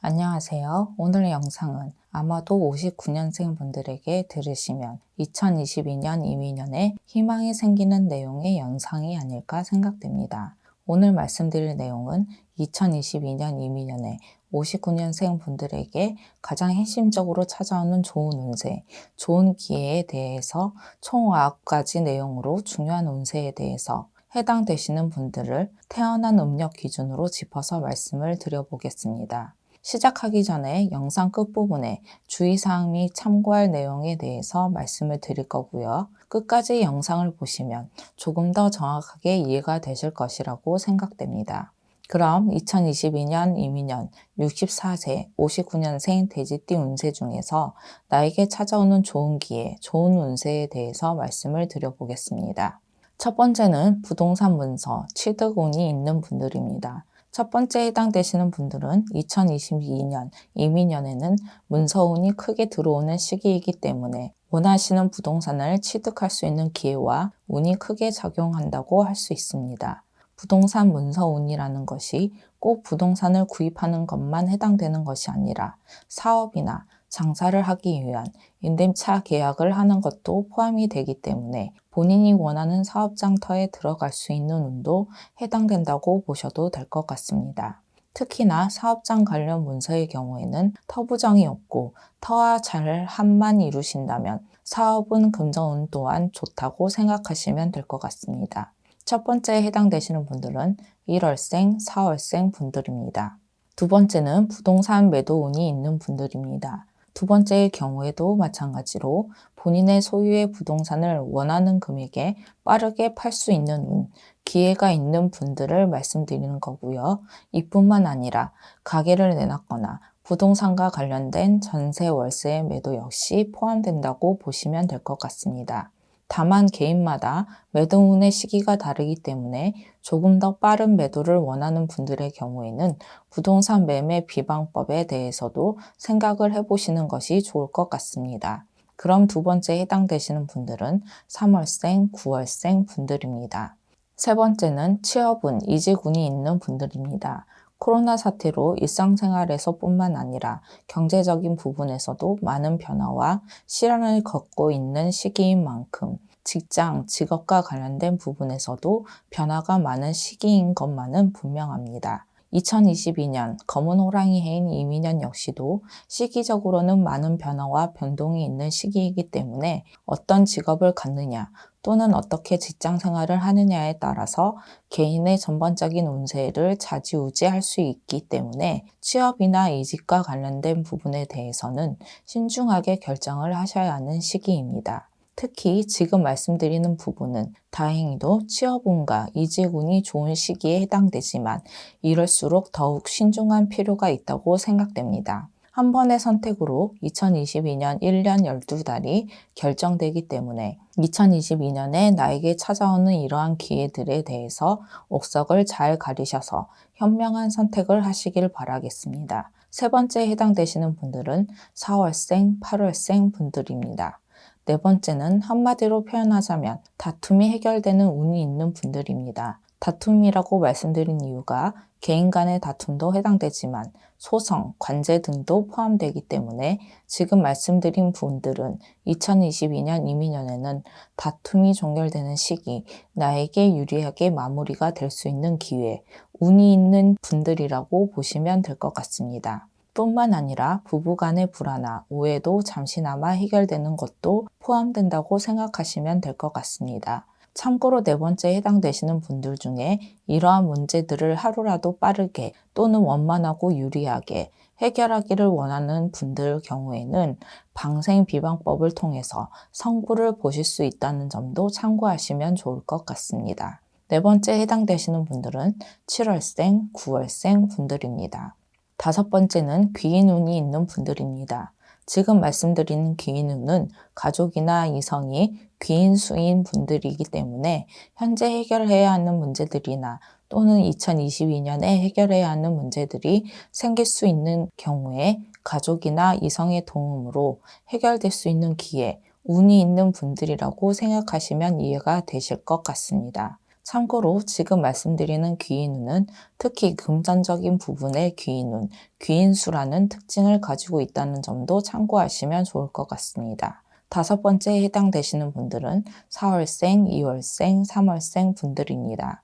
안녕하세요. 오늘 영상은 아마도 59년생 분들에게 들으시면 2022년 이민년에 희망이 생기는 내용의 영상이 아닐까 생각됩니다. 오늘 말씀드릴 내용은 2022년 이민년에 59년생 분들에게 가장 핵심적으로 찾아오는 좋은 운세, 좋은 기회에 대해서 총 9가지 내용으로 중요한 운세에 대해서 해당되시는 분들을 태어난 음력 기준으로 짚어서 말씀을 드려보겠습니다. 시작하기 전에 영상 끝부분에 주의사항 및 참고할 내용에 대해서 말씀을 드릴 거고요. 끝까지 영상을 보시면 조금 더 정확하게 이해가 되실 것이라고 생각됩니다. 그럼 2022년 이민년 64세 59년생 돼지띠 운세 중에서 나에게 찾아오는 좋은 기회, 좋은 운세에 대해서 말씀을 드려보겠습니다. 첫 번째는 부동산 문서, 취득운이 있는 분들입니다. 첫 번째 해당되시는 분들은 2022년 이민년에는 문서운이 크게 들어오는 시기이기 때문에 원하시는 부동산을 취득할 수 있는 기회와 운이 크게 작용한다고 할 수 있습니다. 부동산 문서운이라는 것이 꼭 부동산을 구입하는 것만 해당되는 것이 아니라 사업이나 장사를 하기 위한 임대차 계약을 하는 것도 포함이 되기 때문에 본인이 원하는 사업 장터에 들어갈 수 있는 운도 해당된다고 보셔도 될 것 같습니다. 특히나 사업장 관련 문서의 경우에는 터 부정이 없고 터와 잘 합만 이루신다면 사업은 금전운 또한 좋다고 생각하시면 될 것 같습니다. 첫 번째에 해당되시는 분들은 1월생, 4월생 분들입니다. 두 번째는 부동산 매도운이 있는 분들입니다. 두 번째의 경우에도 마찬가지로 본인의 소유의 부동산을 원하는 금액에 빠르게 팔 수 있는 운, 기회가 있는 분들을 말씀드리는 거고요. 이뿐만 아니라 가게를 내놨거나 부동산과 관련된 전세, 월세 매도 역시 포함된다고 보시면 될 것 같습니다. 다만 개인마다 매도운의 시기가 다르기 때문에 조금 더 빠른 매도를 원하는 분들의 경우에는 부동산 매매 비방법에 대해서도 생각을 해보시는 것이 좋을 것 같습니다. 그럼 두 번째 해당되시는 분들은 3월생, 9월생 분들입니다. 세 번째는 취업운, 이직운이 있는 분들입니다. 코로나 사태로 일상생활에서 뿐만 아니라 경제적인 부분에서도 많은 변화와 시련을 겪고 있는 시기인 만큼 직장, 직업과 관련된 부분에서도 변화가 많은 시기인 것만은 분명합니다. 2022년 검은 호랑이 해인 이민년 역시도 시기적으로는 많은 변화와 변동이 있는 시기이기 때문에 어떤 직업을 갖느냐 또는 어떻게 직장 생활을 하느냐에 따라서 개인의 전반적인 운세를 좌지우지할 수 있기 때문에 취업이나 이직과 관련된 부분에 대해서는 신중하게 결정을 하셔야 하는 시기입니다. 특히 지금 말씀드리는 부분은 다행히도 취업운과 이직운이 좋은 시기에 해당되지만 이럴수록 더욱 신중한 필요가 있다고 생각됩니다. 한 번의 선택으로 2022년 1년 12달이 결정되기 때문에 2022년에 나에게 찾아오는 이러한 기회들에 대해서 옥석을 잘 가리셔서 현명한 선택을 하시길 바라겠습니다. 세 번째에 해당되시는 분들은 4월생, 8월생 분들입니다. 네 번째는 한마디로 표현하자면 다툼이 해결되는 운이 있는 분들입니다. 다툼이라고 말씀드린 이유가 개인 간의 다툼도 해당되지만 소송, 관제 등도 포함되기 때문에 지금 말씀드린 분들은 2022년 이민년에는 다툼이 종결되는 시기, 나에게 유리하게 마무리가 될 수 있는 기회, 운이 있는 분들이라고 보시면 될 것 같습니다. 뿐만 아니라 부부간의 불화나 오해도 잠시나마 해결되는 것도 포함된다고 생각하시면 될 것 같습니다. 참고로 네 번째에 해당되시는 분들 중에 이러한 문제들을 하루라도 빠르게 또는 원만하고 유리하게 해결하기를 원하는 분들 경우에는 방생 비방법을 통해서 성부를 보실 수 있다는 점도 참고하시면 좋을 것 같습니다. 네 번째에 해당되시는 분들은 7월생, 9월생 분들입니다. 다섯 번째는 귀인운이 있는 분들입니다. 지금 말씀드리는 귀인운은 가족이나 이성이 귀인수인 분들이기 때문에 현재 해결해야 하는 문제들이나 또는 2022년에 해결해야 하는 문제들이 생길 수 있는 경우에 가족이나 이성의 도움으로 해결될 수 있는 기회, 운이 있는 분들이라고 생각하시면 이해가 되실 것 같습니다. 참고로 지금 말씀드리는 귀인운은 특히 금전적인 부분의 귀인운, 귀인수라는 특징을 가지고 있다는 점도 참고하시면 좋을 것 같습니다. 다섯 번째에 해당되시는 분들은 4월생, 2월생, 3월생 분들입니다.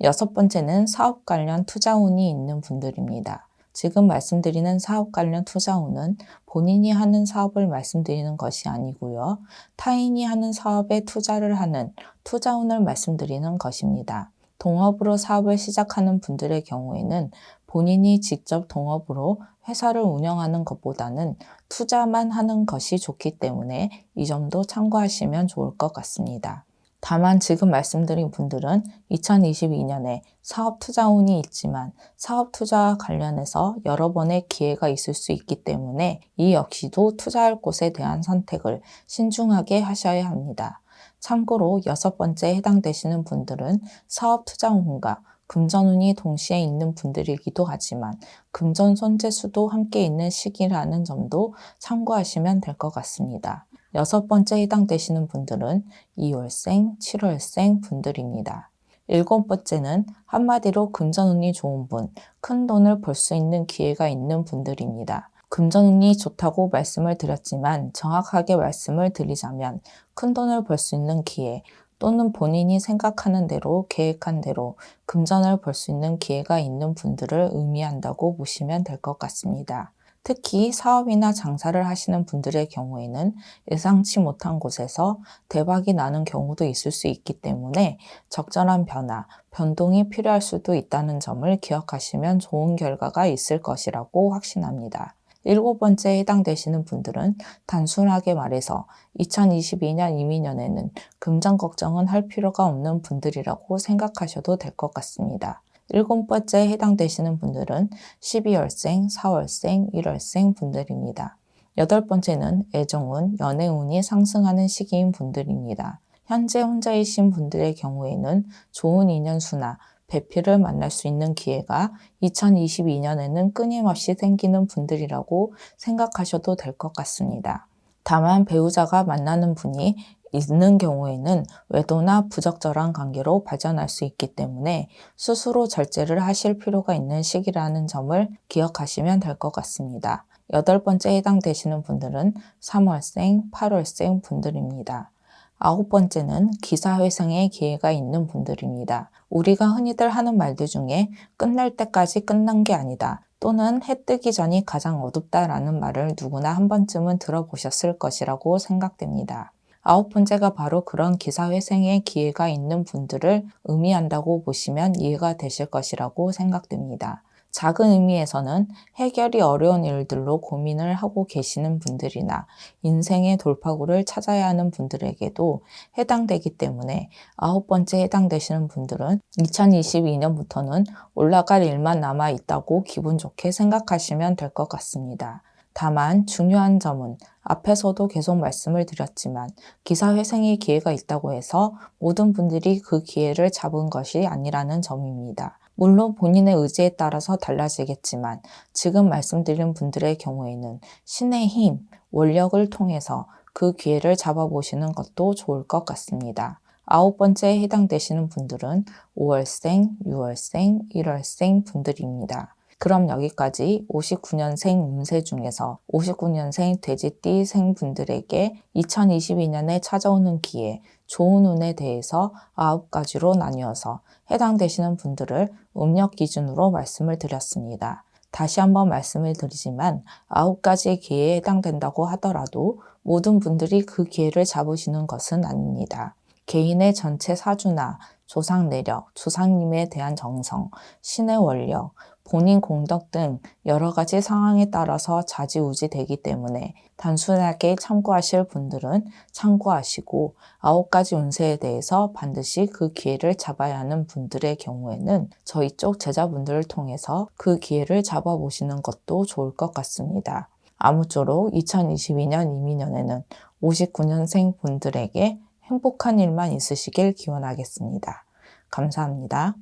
여섯 번째는 사업 관련 투자운이 있는 분들입니다. 지금 말씀드리는 사업 관련 투자운은 본인이 하는 사업을 말씀드리는 것이 아니고요. 타인이 하는 사업에 투자를 하는 투자운을 말씀드리는 것입니다. 동업으로 사업을 시작하는 분들의 경우에는 본인이 직접 동업으로 회사를 운영하는 것보다는 투자만 하는 것이 좋기 때문에 이 점도 참고하시면 좋을 것 같습니다. 다만 지금 말씀드린 분들은 2022년에 사업 투자운이 있지만 사업 투자와 관련해서 여러 번의 기회가 있을 수 있기 때문에 이 역시도 투자할 곳에 대한 선택을 신중하게 하셔야 합니다. 참고로 여섯 번째에 해당되시는 분들은 사업 투자운과 금전운이 동시에 있는 분들이기도 하지만 금전 손재수도 함께 있는 시기라는 점도 참고하시면 될 것 같습니다. 여섯 번째 해당되시는 분들은 2월생, 7월생 분들입니다. 일곱 번째는 한마디로 금전운이 좋은 분, 큰 돈을 벌 수 있는 기회가 있는 분들입니다. 금전운이 좋다고 말씀을 드렸지만 정확하게 말씀을 드리자면 큰 돈을 벌 수 있는 기회 또는 본인이 생각하는 대로 계획한 대로 금전을 벌 수 있는 기회가 있는 분들을 의미한다고 보시면 될 것 같습니다. 특히 사업이나 장사를 하시는 분들의 경우에는 예상치 못한 곳에서 대박이 나는 경우도 있을 수 있기 때문에 적절한 변화, 변동이 필요할 수도 있다는 점을 기억하시면 좋은 결과가 있을 것이라고 확신합니다. 일곱 번째에 해당되시는 분들은 단순하게 말해서 2022년 이민년에는 금전 걱정은 할 필요가 없는 분들이라고 생각하셔도 될 것 같습니다. 일곱 번째에 해당되시는 분들은 12월생, 4월생, 1월생 분들입니다. 여덟 번째는 애정운, 연애운이 상승하는 시기인 분들입니다. 현재 혼자이신 분들의 경우에는 좋은 인연수나 배필을 만날 수 있는 기회가 2022년에는 끊임없이 생기는 분들이라고 생각하셔도 될 것 같습니다. 다만 배우자가 만나는 분이 있는 경우에는 외도나 부적절한 관계로 발전할 수 있기 때문에 스스로 절제를 하실 필요가 있는 시기라는 점을 기억하시면 될 것 같습니다. 여덟 번째에 해당되시는 분들은 3월생, 8월생 분들입니다. 아홉 번째는 기사회생의 기회가 있는 분들입니다. 우리가 흔히들 하는 말들 중에 끝날 때까지 끝난 게 아니다. 또는 해 뜨기 전이 가장 어둡다라는 말을 누구나 한 번쯤은 들어보셨을 것이라고 생각됩니다. 아홉 번째가 바로 그런 기사회생의 기회가 있는 분들을 의미한다고 보시면 이해가 되실 것이라고 생각됩니다. 작은 의미에서는 해결이 어려운 일들로 고민을 하고 계시는 분들이나 인생의 돌파구를 찾아야 하는 분들에게도 해당되기 때문에 아홉 번째에 해당되시는 분들은 2022년부터는 올라갈 일만 남아 있다고 기분 좋게 생각하시면 될 것 같습니다. 다만 중요한 점은 앞에서도 계속 말씀을 드렸지만 기사회생의 기회가 있다고 해서 모든 분들이 그 기회를 잡은 것이 아니라는 점입니다. 물론 본인의 의지에 따라서 달라지겠지만 지금 말씀드린 분들의 경우에는 신의 힘, 원력을 통해서 그 기회를 잡아보시는 것도 좋을 것 같습니다. 아홉 번째에 해당되시는 분들은 5월생, 6월생, 1월생 분들입니다. 그럼 여기까지 59년생 운세 중에서 59년생 돼지띠생 분들에게 2022년에 찾아오는 기회, 좋은 운에 대해서 9가지로 나뉘어서 해당되시는 분들을 음력 기준으로 말씀을 드렸습니다. 다시 한번 말씀을 드리지만 9가지의 기회에 해당된다고 하더라도 모든 분들이 그 기회를 잡으시는 것은 아닙니다. 개인의 전체 사주나 조상 내력, 조상님에 대한 정성, 신의 원력, 본인 공덕 등 여러 가지 상황에 따라서 좌지우지 되기 때문에 단순하게 참고하실 분들은 참고하시고 9가지 운세에 대해서 반드시 그 기회를 잡아야 하는 분들의 경우에는 저희 쪽 제자분들을 통해서 그 기회를 잡아보시는 것도 좋을 것 같습니다. 아무쪼록 2022년 이민년에는 59년생 분들에게 행복한 일만 있으시길 기원하겠습니다. 감사합니다.